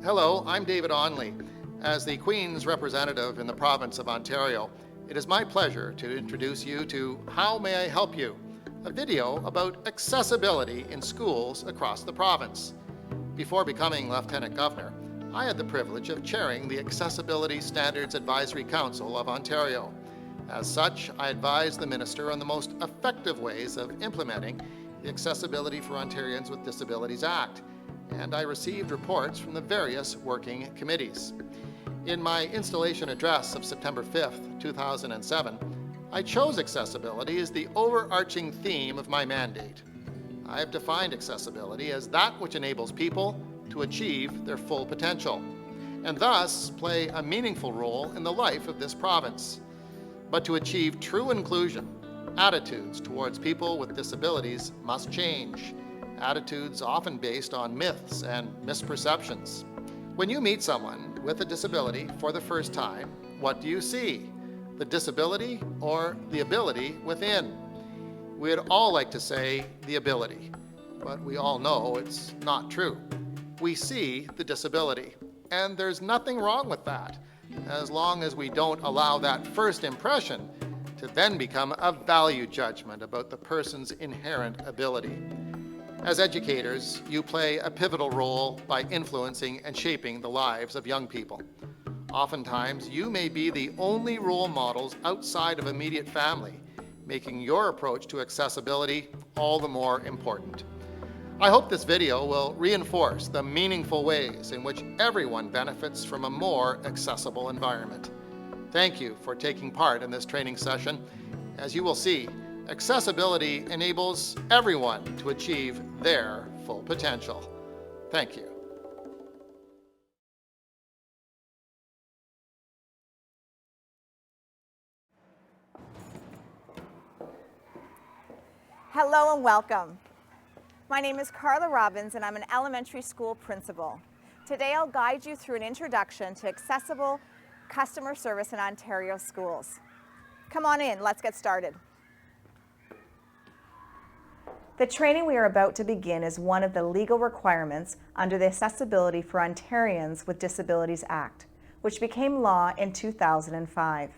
Hello, I'm David Onley. As the Queen's representative in the province of Ontario, it is my pleasure to introduce you to How May I Help You?, a video about accessibility in schools across the province. Before becoming Lieutenant Governor, I had the privilege of chairing the Accessibility Standards Advisory Council of Ontario. As such, I advised the Minister on the most effective ways of implementing the Accessibility for Ontarians with Disabilities Act, and I received reports from the various working committees. In my installation address of September 5th, 2007, I chose accessibility as the overarching theme of my mandate. I have defined accessibility as that which enables people to achieve their full potential, and thus play a meaningful role in the life of this province. But to achieve true inclusion, attitudes towards people with disabilities must change. Attitudes often based on myths and misperceptions. When you meet someone with a disability for the first time, what do you see? The disability or the ability within? We'd all like to say the ability, but we all know it's not true. We see the disability, and there's nothing wrong with that, as long as we don't allow that first impression to then become a value judgment about the person's inherent ability. As educators, you play a pivotal role by influencing and shaping the lives of young people. Oftentimes, you may be the only role models outside of immediate family, making your approach to accessibility all the more important. I hope this video will reinforce the meaningful ways in which everyone benefits from a more accessible environment. Thank you for taking part in this training session. As you will see, accessibility enables everyone to achieve their full potential. Thank you. Hello and welcome. My name is Carla Robbins and I'm an elementary school principal. Today I'll guide you through an introduction to accessible customer service in Ontario schools. Come on in, let's get started. The training we are about to begin is one of the legal requirements under the Accessibility for Ontarians with Disabilities Act, which became law in 2005.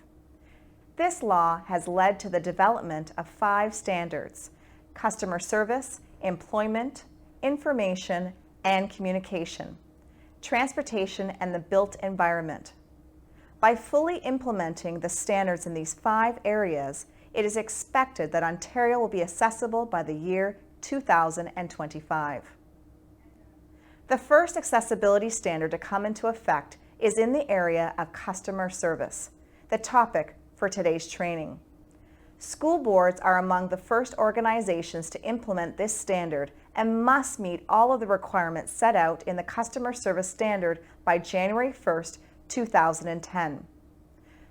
This law has led to the development of 5 standards: customer service, employment, information, and communication, transportation, and the built environment. By fully implementing the standards in these 5 areas, it is expected that Ontario will be accessible by the year 2025. The first accessibility standard to come into effect is in the area of customer service, the topic for today's training. School boards are among the first organizations to implement this standard and must meet all of the requirements set out in the customer service standard by January 1st, 2010.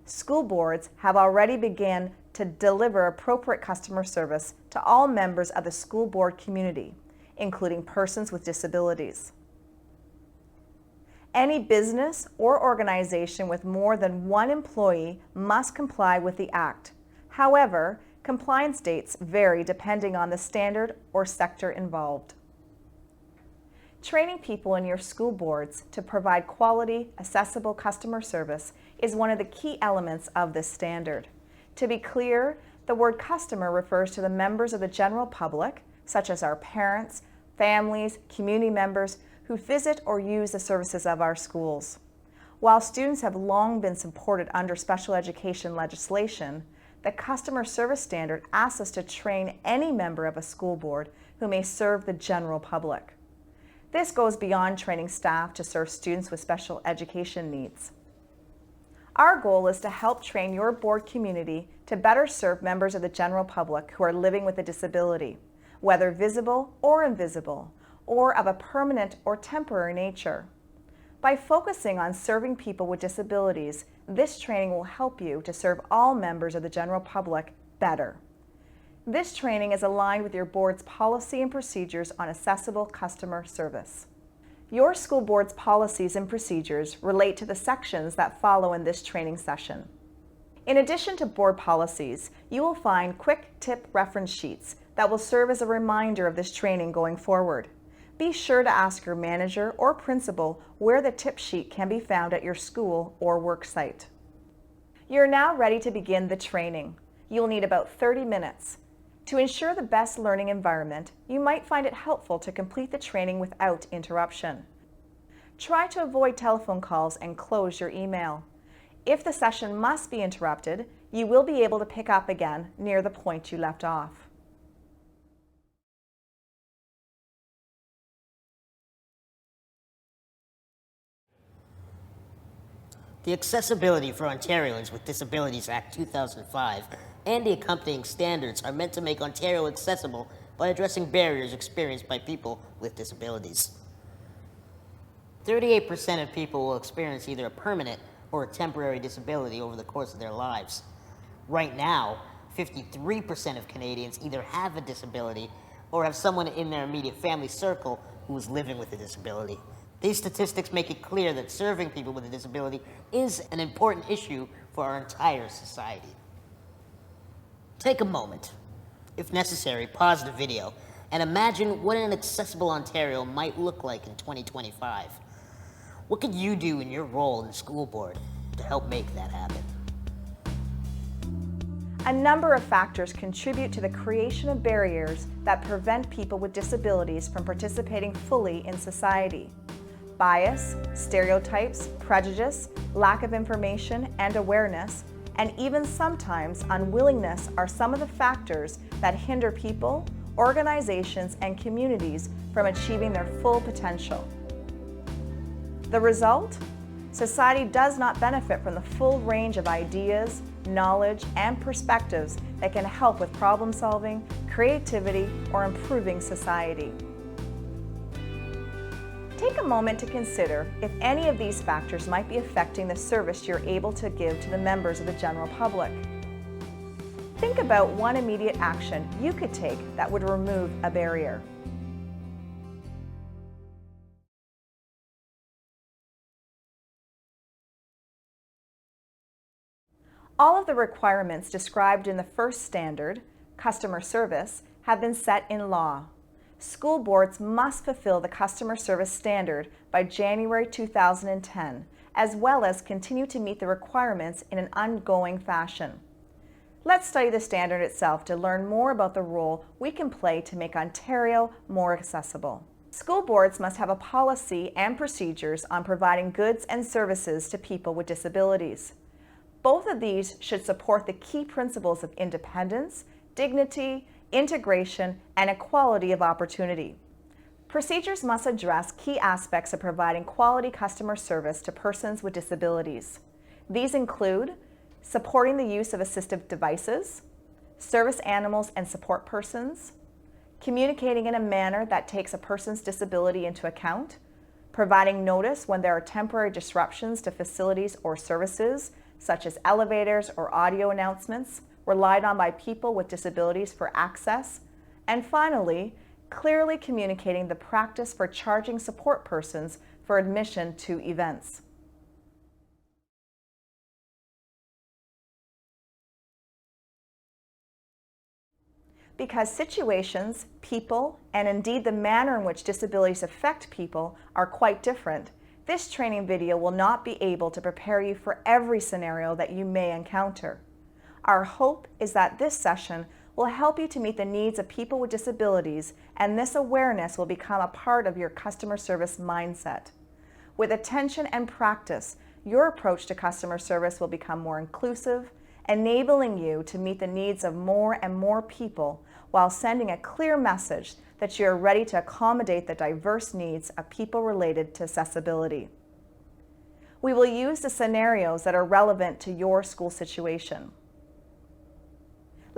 School boards have already begun to deliver appropriate customer service to all members of the school board community, including persons with disabilities. Any business or organization with more than 1 employee must comply with the Act. However, compliance dates vary depending on the standard or sector involved. Training people in your school boards to provide quality, accessible customer service is one of the key elements of this standard. To be clear, the word customer refers to the members of the general public, such as our parents, families, community members who visit or use the services of our schools. While students have long been supported under special education legislation, the customer service standard asks us to train any member of a school board who may serve the general public. This goes beyond training staff to serve students with special education needs. Our goal is to help train your board community to better serve members of the general public who are living with a disability, whether visible or invisible, or of a permanent or temporary nature. By focusing on serving people with disabilities, this training will help you to serve all members of the general public better. This training is aligned with your board's policy and procedures on accessible customer service. Your school board's policies and procedures relate to the sections that follow in this training session. In addition to board policies, you will find quick tip reference sheets that will serve as a reminder of this training going forward. Be sure to ask your manager or principal where the tip sheet can be found at your school or work site. You're now ready to begin the training. You'll need about 30 minutes. To ensure the best learning environment, you might find it helpful to complete the training without interruption. Try to avoid telephone calls and close your email. If the session must be interrupted, you will be able to pick up again near the point you left off. The Accessibility for Ontarians with Disabilities Act 2005 and the accompanying standards are meant to make Ontario accessible by addressing barriers experienced by people with disabilities. 38% of people will experience either a permanent or a temporary disability over the course of their lives. Right now, 53% of Canadians either have a disability or have someone in their immediate family circle who is living with a disability. These statistics make it clear that serving people with a disability is an important issue for our entire society. Take a moment, if necessary, pause the video, and imagine what an accessible Ontario might look like in 2025. What could you do in your role in the school board to help make that happen? A number of factors contribute to the creation of barriers that prevent people with disabilities from participating fully in society. Bias, stereotypes, prejudice, lack of information and awareness, and even sometimes unwillingness are some of the factors that hinder people, organizations, and communities from achieving their full potential. The result? Society does not benefit from the full range of ideas, knowledge, and perspectives that can help with problem solving, creativity, or improving society. Take a moment to consider if any of these factors might be affecting the service you're able to give to the members of the general public. Think about one immediate action you could take that would remove a barrier. All of the requirements described in the first standard, customer service, have been set in law. School boards must fulfill the customer service standard by January 2010, as well as continue to meet the requirements in an ongoing fashion. Let's study the standard itself to learn more about the role we can play to make Ontario more accessible. School boards must have a policy and procedures on providing goods and services to people with disabilities. Both of these should support the key principles of independence, dignity, integration, and equality of opportunity. Procedures must address key aspects of providing quality customer service to persons with disabilities. These include supporting the use of assistive devices, service animals and support persons, communicating in a manner that takes a person's disability into account, providing notice when there are temporary disruptions to facilities or services, such as elevators or audio announcements, relied on by people with disabilities for access, and finally, clearly communicating the practice for charging support persons for admission to events. Because situations, people, and indeed the manner in which disabilities affect people are quite different, this training video will not be able to prepare you for every scenario that you may encounter. Our hope is that this session will help you to meet the needs of people with disabilities, and this awareness will become a part of your customer service mindset. With attention and practice, your approach to customer service will become more inclusive, enabling you to meet the needs of more and more people while sending a clear message that you are ready to accommodate the diverse needs of people related to accessibility. We will use the scenarios that are relevant to your school situation.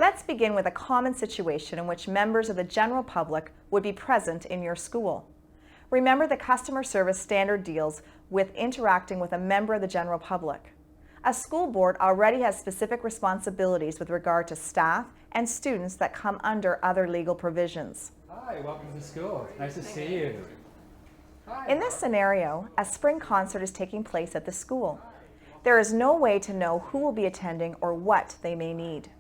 Let's begin with a common situation in which members of the general public would be present in your school. Remember, the customer service standard deals with interacting with a member of the general public. A school board already has specific responsibilities with regard to staff and students that come under other legal provisions. Hi, welcome to the school. Nice to see you. In this scenario, a spring concert is taking place at the school. There is no way to know who will be attending or what they may need.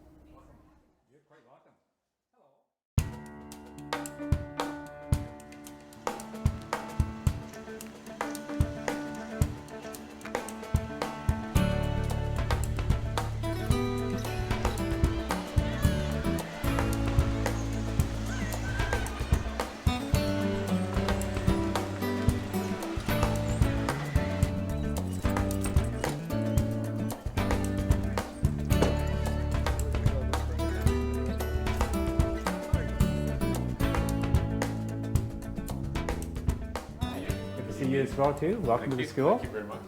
you as well too. Welcome to the school. Thank you very much.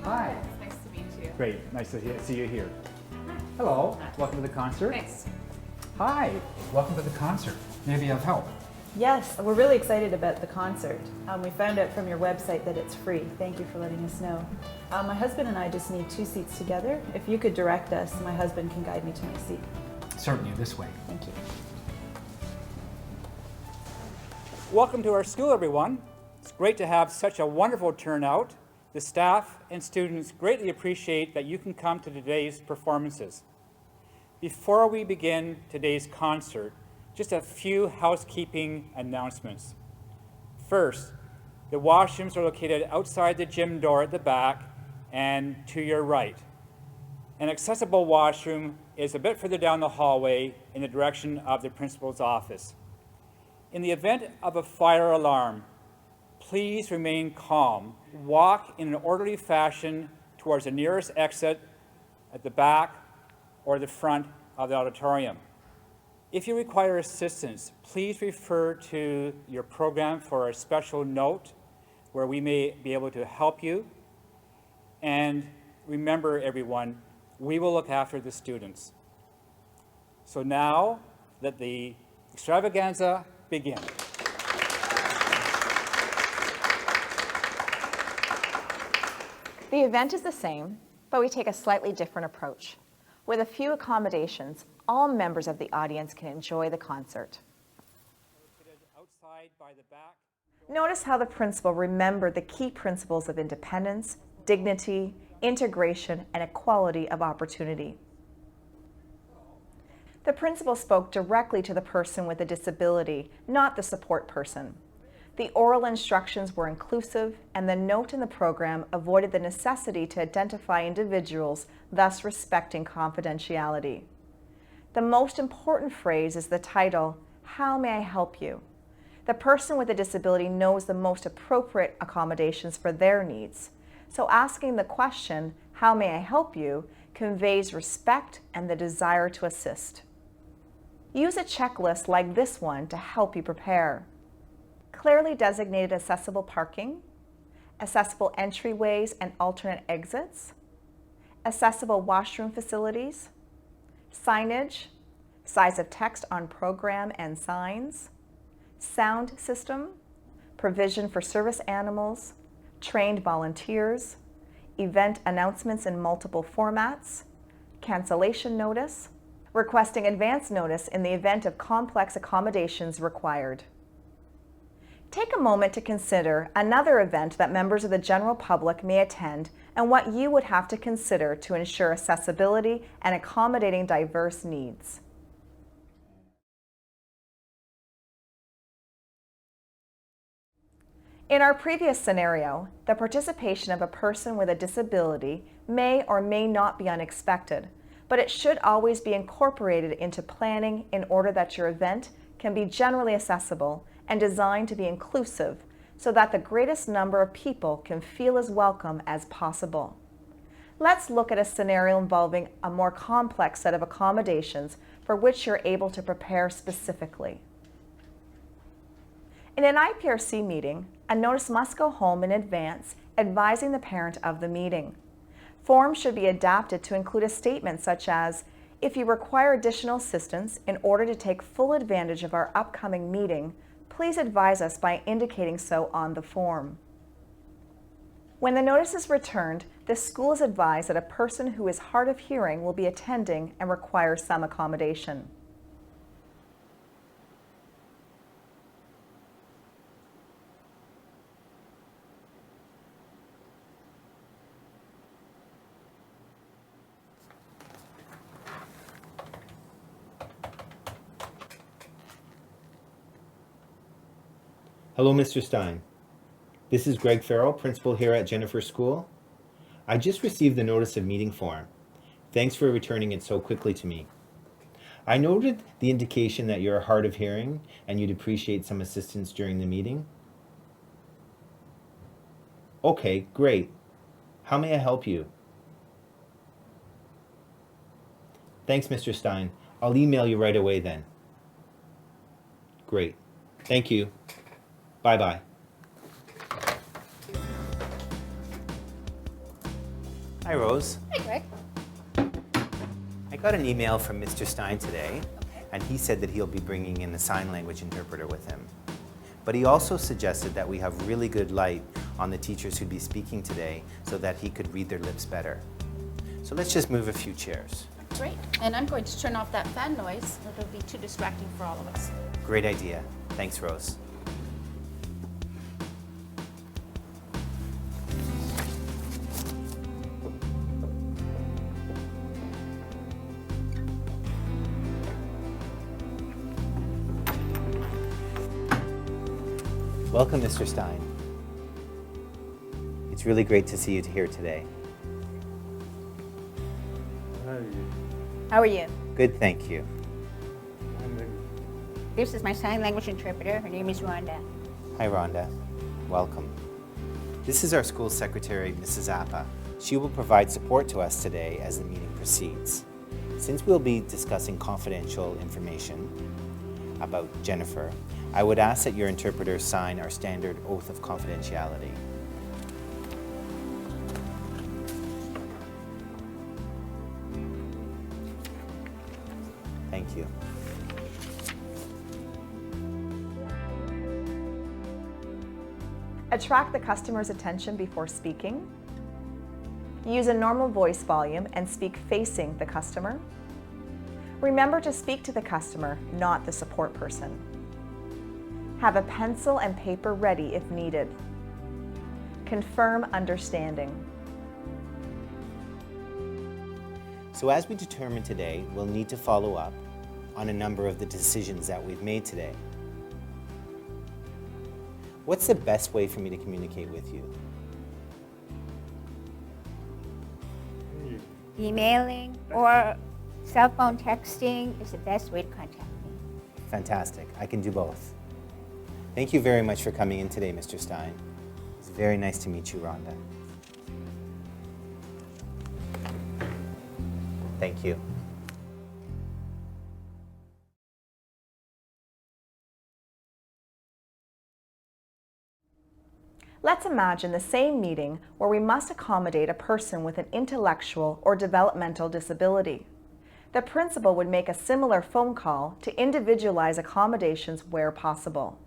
Hi. Nice to meet you. Great. Nice to see you here. Hello. Welcome to the concert. Thanks. Hi. Welcome to the concert. Maybe I'll help. Yes, we're really excited about the concert. We found out from your website that it's free. Thank you for letting us know. My husband and I just need 2 seats together. If you could direct us, my husband can guide me to my seat. Certainly, this way. Thank you. Welcome to our school, everyone. It's great to have such a wonderful turnout. The staff and students greatly appreciate that you can come to today's performances. Before we begin today's concert, just a few housekeeping announcements. First, the washrooms are located outside the gym door at the back and to your right. An accessible washroom is a bit further down the hallway in the direction of the principal's office. In the event of a fire alarm, please remain calm. Walk in an orderly fashion towards the nearest exit at the back or the front of the auditorium. If you require assistance, please refer to your program for a special note where we may be able to help you. And remember, everyone, we will look after the students. So now, let the extravaganza begin. The event is the same, but we take a slightly different approach. With a few accommodations, all members of the audience can enjoy the concert. Outside by the back. Notice how the principal remembered the key principles of independence, dignity, integration, and equality of opportunity. The principal spoke directly to the person with a disability, not the support person. The oral instructions were inclusive, and the note in the program avoided the necessity to identify individuals, thus respecting confidentiality. The most important phrase is the title, "How may I help you?" The person with a disability knows the most appropriate accommodations for their needs. So asking the question, "How may I help you?" conveys respect and the desire to assist. Use a checklist like this one to help you prepare. Clearly designated accessible parking, accessible entryways and alternate exits, accessible washroom facilities, signage, size of text on program and signs, sound system, provision for service animals, trained volunteers, event announcements in multiple formats, cancellation notice, requesting advance notice in the event of complex accommodations required. Take a moment to consider another event that members of the general public may attend and what you would have to consider to ensure accessibility and accommodating diverse needs. In our previous scenario, the participation of a person with a disability may or may not be unexpected, but it should always be incorporated into planning in order that your event can be generally accessible and designed to be inclusive so that the greatest number of people can feel as welcome as possible. Let's look at a scenario involving a more complex set of accommodations for which you're able to prepare specifically. In an IPRC meeting, a notice must go home in advance advising the parent of the meeting. Forms should be adapted to include a statement such as, "If you require additional assistance in order to take full advantage of our upcoming meeting, please advise us by indicating so on the form." When the notice is returned, the school is advised that a person who is hard of hearing will be attending and requires some accommodation. Hello, Mr. Stein. This is Greg Farrell, principal here at Jennifer School. I just received the notice of meeting form. Thanks for returning it so quickly to me. I noted the indication that you're hard of hearing and you'd appreciate some assistance during the meeting. Okay, great. How may I help you? Thanks, Mr. Stein. I'll email you right away then. Great. Thank you. Bye-bye. Hi, Rose. Hi, Greg. I got an email from Mr. Stein today, and he said that he'll be bringing in a sign language interpreter with him. But he also suggested that we have really good light on the teachers who'd be speaking today so that he could read their lips better. So let's just move a few chairs. Great. And I'm going to turn off that fan noise. It'll be too distracting for all of us. Great idea. Thanks, Rose. Welcome, Mr. Stein. It's really great to see you here today. How are you? Good, thank you. This is my sign language interpreter. Her name is Rhonda. Hi, Rhonda. Welcome. This is our school secretary, Mrs. Appa. She will provide support to us today as the meeting proceeds. Since we'll be discussing confidential information about Jennifer, I would ask that your interpreter sign our standard oath of confidentiality. Thank you. Attract the customer's attention before speaking. Use a normal voice volume and speak facing the customer. Remember to speak to the customer, not the support person. Have a pencil and paper ready if needed. Confirm understanding. So as we determined today, we'll need to follow up on a number of the decisions that we've made today. What's the best way for me to communicate with you? Emailing or cell phone texting is the best way to contact me. Fantastic. I can do both. Thank you very much for coming in today, Mr. Stein. It's very nice to meet you, Rhonda. Thank you. Let's imagine the same meeting where we must accommodate a person with an intellectual or developmental disability. The principal would make a similar phone call to individualize accommodations where possible.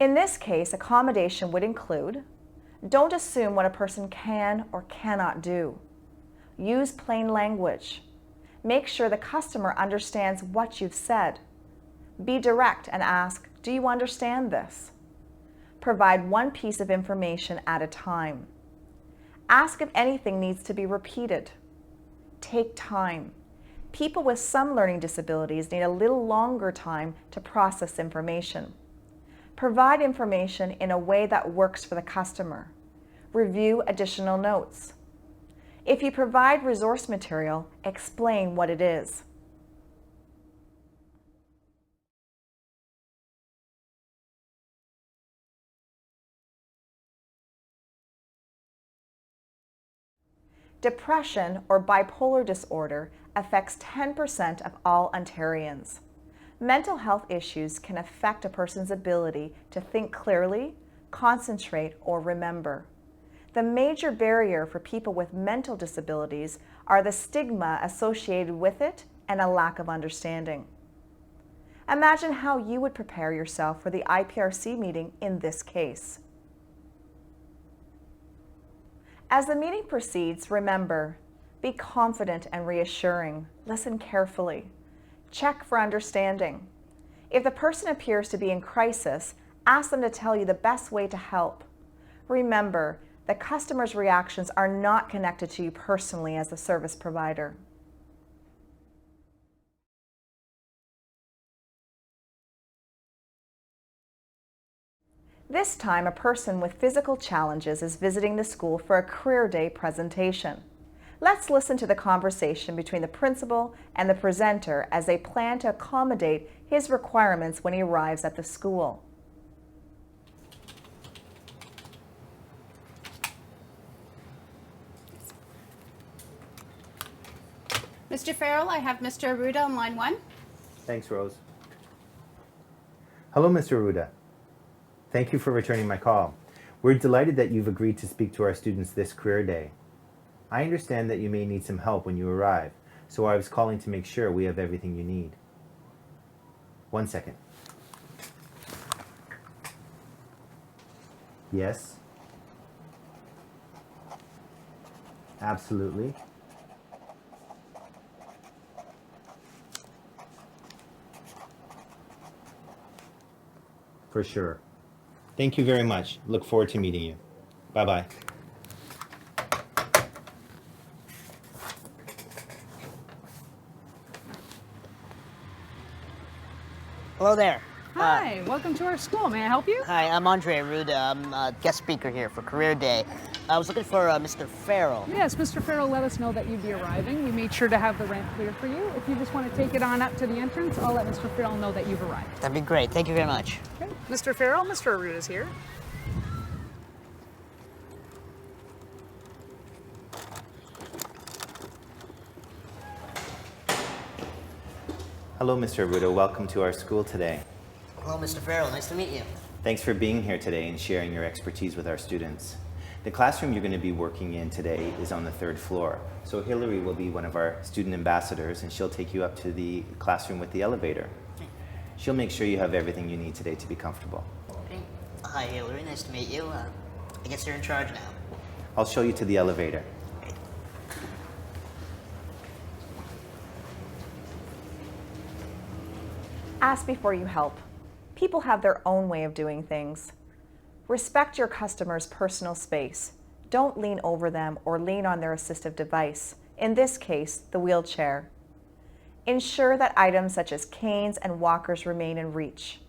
In this case, accommodation would include: don't assume what a person can or cannot do. Use plain language. Make sure the customer understands what you've said. Be direct and ask, do you understand this? Provide one piece of information at a time. Ask if anything needs to be repeated. Take time. People with some learning disabilities need a little longer time to process information. Provide information in a way that works for the customer. Review additional notes. If you provide resource material, explain what it is. Depression or bipolar disorder affects 10% of all Ontarians. Mental health issues can affect a person's ability to think clearly, concentrate, or remember. The major barrier for people with mental disabilities are the stigma associated with it and a lack of understanding. Imagine how you would prepare yourself for the IPRC meeting in this case. As the meeting proceeds, remember, be confident and reassuring. Listen carefully. Check for understanding. If the person appears to be in crisis, ask them to tell you the best way to help. Remember, the customer's reactions are not connected to you personally as the service provider. This time, a person with physical challenges is visiting the school for a career day presentation. Let's listen to the conversation between the principal and the presenter as they plan to accommodate his requirements when he arrives at the school. Mr. Farrell, I have Mr. Aruda on line 1. Thanks, Rose. Hello, Mr. Aruda. Thank you for returning my call. We're delighted that you've agreed to speak to our students this career day. I understand that you may need some help when you arrive, so I was calling to make sure we have everything you need. 1 second. Yes? Absolutely. For sure. Thank you very much. Look forward to meeting you. Bye-bye. Hello there. Hi, welcome to our school. May I help you? Hi, I'm Andre Arruda. I'm a guest speaker here for Career Day. I was looking for Mr. Farrell. Yes, Mr. Farrell let us know that you'd be arriving. We made sure to have the ramp clear for you. If you just want to take it on up to the entrance, I'll let Mr. Farrell know that you've arrived. That'd be great. Thank you very much. Okay. Mr. Farrell, Mr. Arruda's here. Hello, Mr. Arruda. Welcome to our school today. Hello, Mr. Farrell. Nice to meet you. Thanks for being here today and sharing your expertise with our students. The classroom you're going to be working in today is on the 3rd floor. So Hillary will be one of our student ambassadors, and she'll take you up to the classroom with the elevator. She'll make sure you have everything you need today to be comfortable. Okay. Hi, Hillary. Nice to meet you. I guess you're in charge now. I'll show you to the elevator. Ask before you help. People have their own way of doing things. Respect your customer's personal space. Don't lean over them or lean on their assistive device, in this case, the wheelchair. Ensure that items such as canes and walkers remain in reach.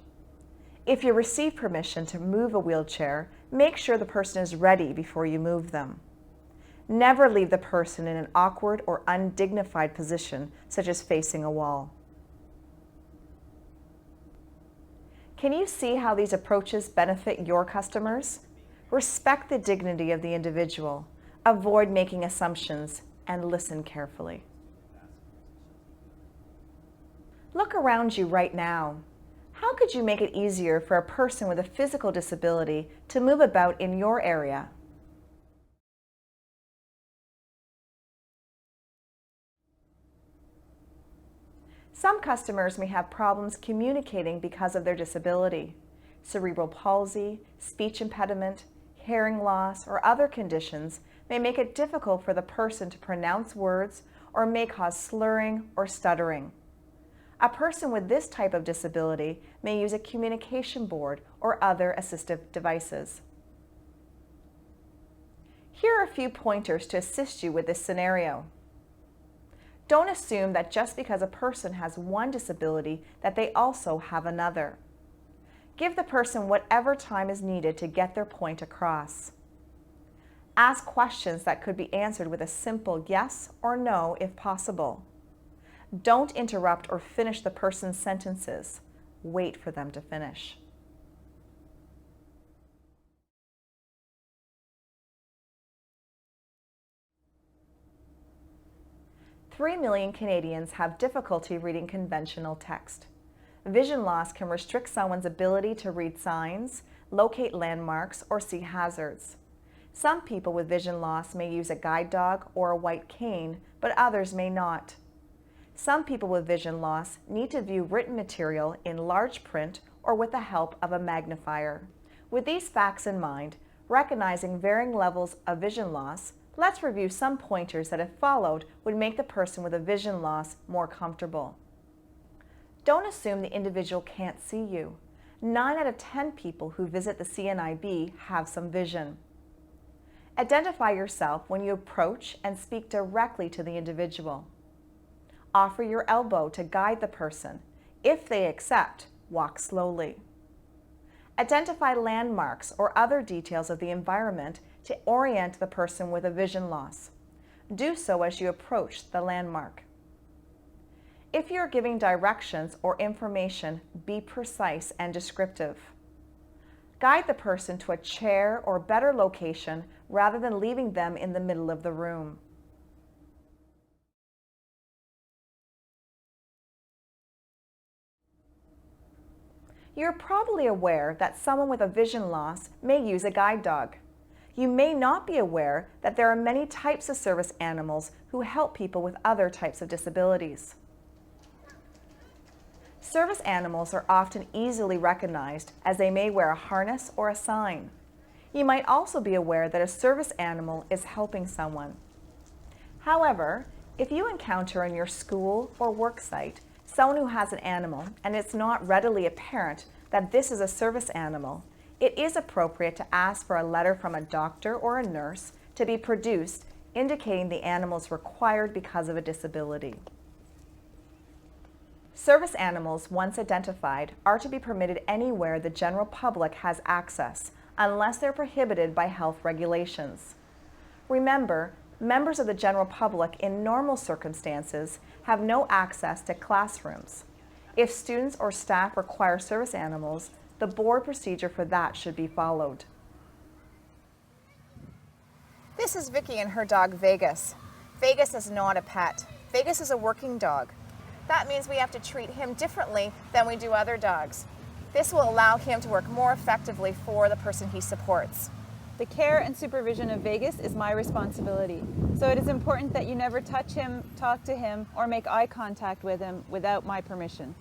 If you receive permission to move a wheelchair, make sure the person is ready before you move them. Never leave the person in an awkward or undignified position, such as facing a wall. Can you see how these approaches benefit your customers? Respect the dignity of the individual, avoid making assumptions, and listen carefully. Look around you right now. How could you make it easier for a person with a physical disability to move about in your area? Some customers may have problems communicating because of their disability. Cerebral palsy, speech impediment, hearing loss, or other conditions may make it difficult for the person to pronounce words or may cause slurring or stuttering. A person with this type of disability may use a communication board or other assistive devices. Here are a few pointers to assist you with this scenario. Don't assume that just because a person has one disability that they also have another. Give the person whatever time is needed to get their point across. Ask questions that could be answered with a simple yes or no if possible. Don't interrupt or finish the person's sentences. Wait for them to finish. Three million Canadians have difficulty reading conventional text. Vision loss can restrict someone's ability to read signs, locate landmarks, or see hazards. Some people with vision loss may use a guide dog or a white cane, but others may not. Some people with vision loss need to view written material in large print or with the help of a magnifier. With these facts in mind, recognizing varying levels of vision loss, let's review some pointers that, if followed, would make the person with a vision loss more comfortable. Don't assume the individual can't see you. 9 out of 10 people who visit the CNIB have some vision. Identify yourself when you approach and speak directly to the individual. Offer your elbow to guide the person. If they accept, walk slowly. Identify landmarks or other details of the environment to orient the person with a vision loss. Do so as you approach the landmark. If you're giving directions or information, be precise and descriptive. Guide the person to a chair or better location rather than leaving them in the middle of the room. You're probably aware that someone with a vision loss may use a guide dog. You may not be aware that there are many types of service animals who help people with other types of disabilities. Service animals are often easily recognized as they may wear a harness or a sign. You might also be aware that a service animal is helping someone. However, if you encounter in your school or work site someone who has an animal and it's not readily apparent that this is a service animal, it is appropriate to ask for a letter from a doctor or a nurse to be produced indicating the animal is required because of a disability. Service animals, once identified, are to be permitted anywhere the general public has access, unless they're prohibited by health regulations. Remember, members of the general public in normal circumstances have no access to classrooms. If students or staff require service animals, the board procedure for that should be followed. This is Vicky and her dog Vegas. Vegas is not a pet. Vegas is a working dog. That means we have to treat him differently than we do other dogs. This will allow him to work more effectively for the person he supports. The care and supervision of Vegas is my responsibility, so it is important that you never touch him, talk to him, or make eye contact with him without my permission.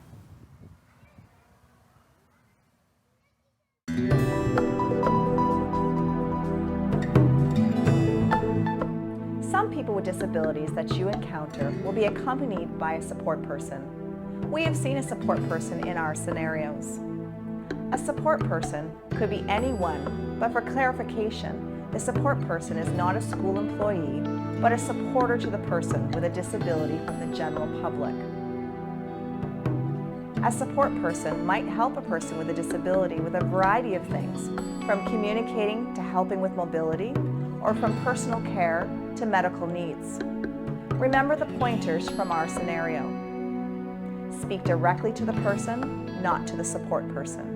Some people with disabilities that you encounter will be accompanied by a support person. We have seen a support person in our scenarios. A support person could be anyone, but for clarification, the support person is not a school employee, but a supporter to the person with a disability from the general public. A support person might help a person with a disability with a variety of things, from communicating to helping with mobility, or from personal care to medical needs. Remember the pointers from our scenario. Speak directly to the person, not to the support person.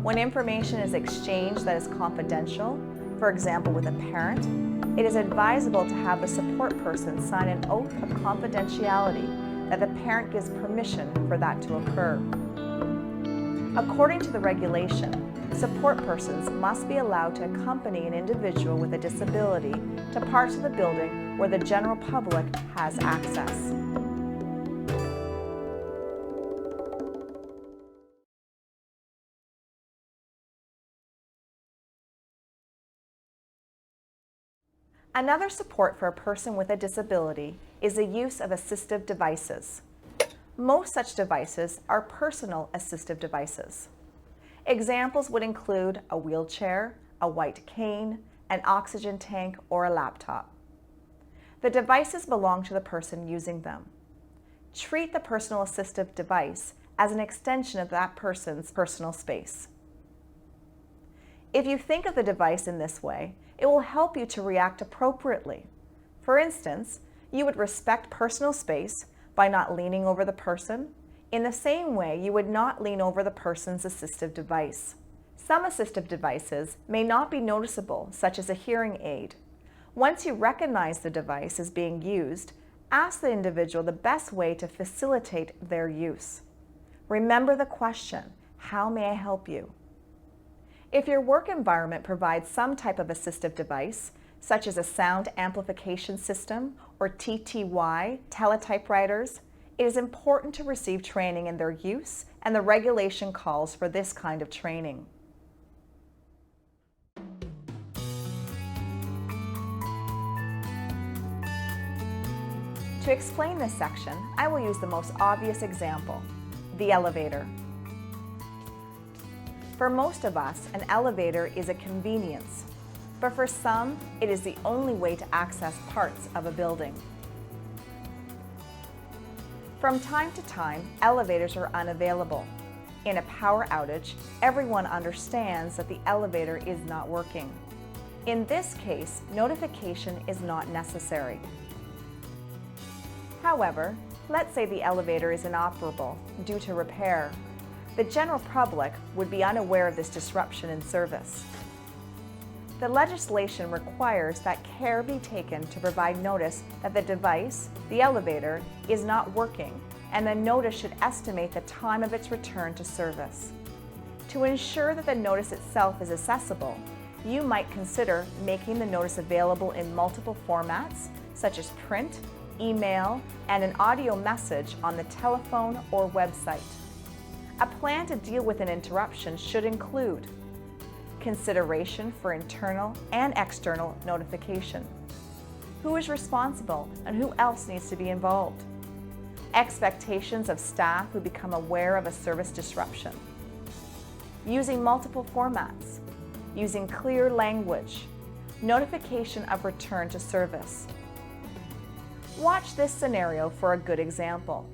When information is exchanged that is confidential, for example with a parent, it is advisable to have the support person sign an oath of confidentiality that the parent gives permission for that to occur. According to the regulation, support persons must be allowed to accompany an individual with a disability to parts of the building where the general public has access. Another support for a person with a disability is the use of assistive devices. Most such devices are personal assistive devices. Examples would include a wheelchair, a white cane, an oxygen tank, or a laptop. The devices belong to the person using them. Treat the personal assistive device as an extension of that person's personal space. If you think of the device in this way, it will help you to react appropriately. For instance, you would respect personal space by not leaning over the person, in the same way you would not lean over the person's assistive device. Some assistive devices may not be noticeable, such as a hearing aid. Once you recognize the device is being used, ask the individual the best way to facilitate their use. Remember the question, how may I help you? If your work environment provides some type of assistive device, such as a sound amplification system or TTY, teletypewriters, it is important to receive training in their use, and the regulation calls for this kind of training. To explain this section, I will use the most obvious example, the elevator. For most of us, an elevator is a convenience, but for some, it is the only way to access parts of a building. From time to time, elevators are unavailable. In a power outage, everyone understands that the elevator is not working. In this case, notification is not necessary. However, let's say the elevator is inoperable due to repair. The general public would be unaware of this disruption in service. The legislation requires that care be taken to provide notice that the device, the elevator, is not working, and the notice should estimate the time of its return to service. To ensure that the notice itself is accessible, you might consider making the notice available in multiple formats, such as print, email, and an audio message on the telephone or website. A plan to deal with an interruption should include consideration for internal and external notification. Who is responsible and who else needs to be involved? Expectations of staff who become aware of a service disruption. Using multiple formats. Using clear language. Notification of return to service. Watch this scenario for a good example.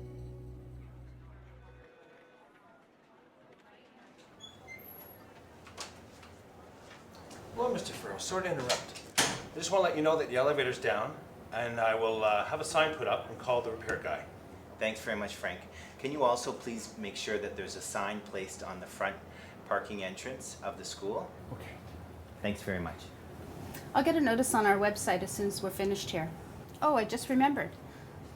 Hello, Mr. Farrell. Sorry to interrupt. I just want to let you know that the elevator's down, and I will have a sign put up and call the repair guy. Thanks very much, Frank. Can you also please make sure that there's a sign placed on the front parking entrance of the school? Okay. Thanks very much. I'll get a notice on our website as soon as we're finished here. Oh, I just remembered.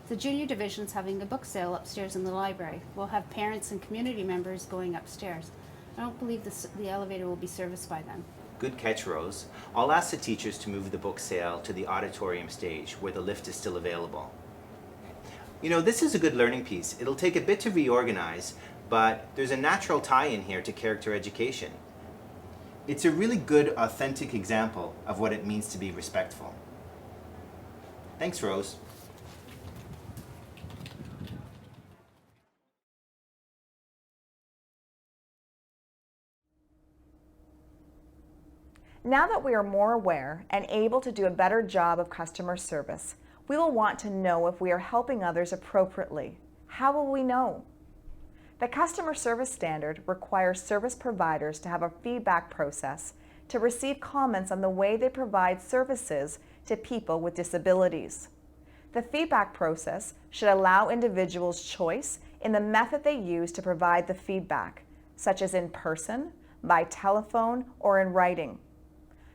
The junior division's having a book sale upstairs in the library. We'll have parents and community members going upstairs. I don't believe the elevator will be serviced by then. Good catch, Rose. I'll ask the teachers to move the book sale to the auditorium stage where the lift is still available. You know, this is a good learning piece. It'll take a bit to reorganize, but there's a natural tie-in here to character education. It's a really good, authentic example of what it means to be respectful. Thanks, Rose. Now that we are more aware and able to do a better job of customer service, we will want to know if we are helping others appropriately. How will we know? The customer service standard requires service providers to have a feedback process to receive comments on the way they provide services to people with disabilities. The feedback process should allow individuals choice in the method they use to provide the feedback, such as in person, by telephone, or in writing.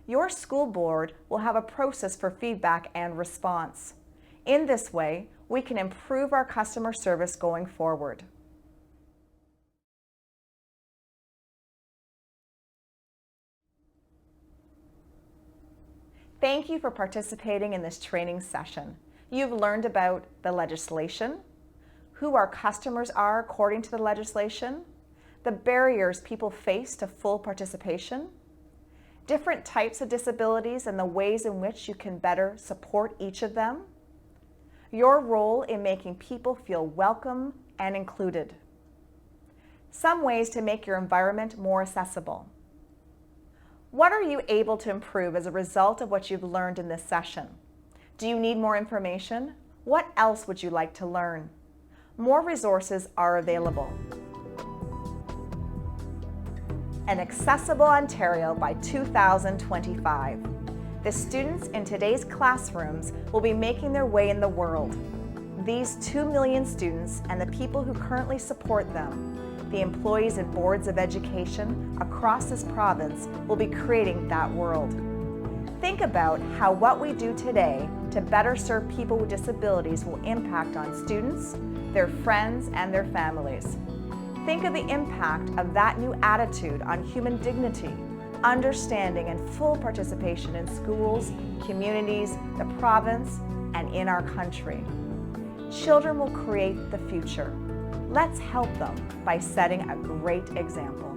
Your school board will have a process for feedback and response. In this way, we can improve our customer service going forward. Thank you for participating in this training session. You've learned about the legislation, who our customers are according to the legislation, the barriers people face to full participation, different types of disabilities and the ways in which you can better support each of them, your role in making people feel welcome and included, some ways to make your environment more accessible. What are you able to improve as a result of what you've learned in this session? Do you need more information? What else would you like to learn? More resources are available. An Accessible Ontario by 2025. The students in today's classrooms will be making their way in the world. These 2 million students and the people who currently support them, the employees and boards of education across this province, will be creating that world. Think about how what we do today to better serve people with disabilities will impact on students, their friends, and their families. Think of the impact of that new attitude on human dignity, understanding, and full participation in schools, communities, the province, and in our country. Children will create the future. Let's help them by setting a great example.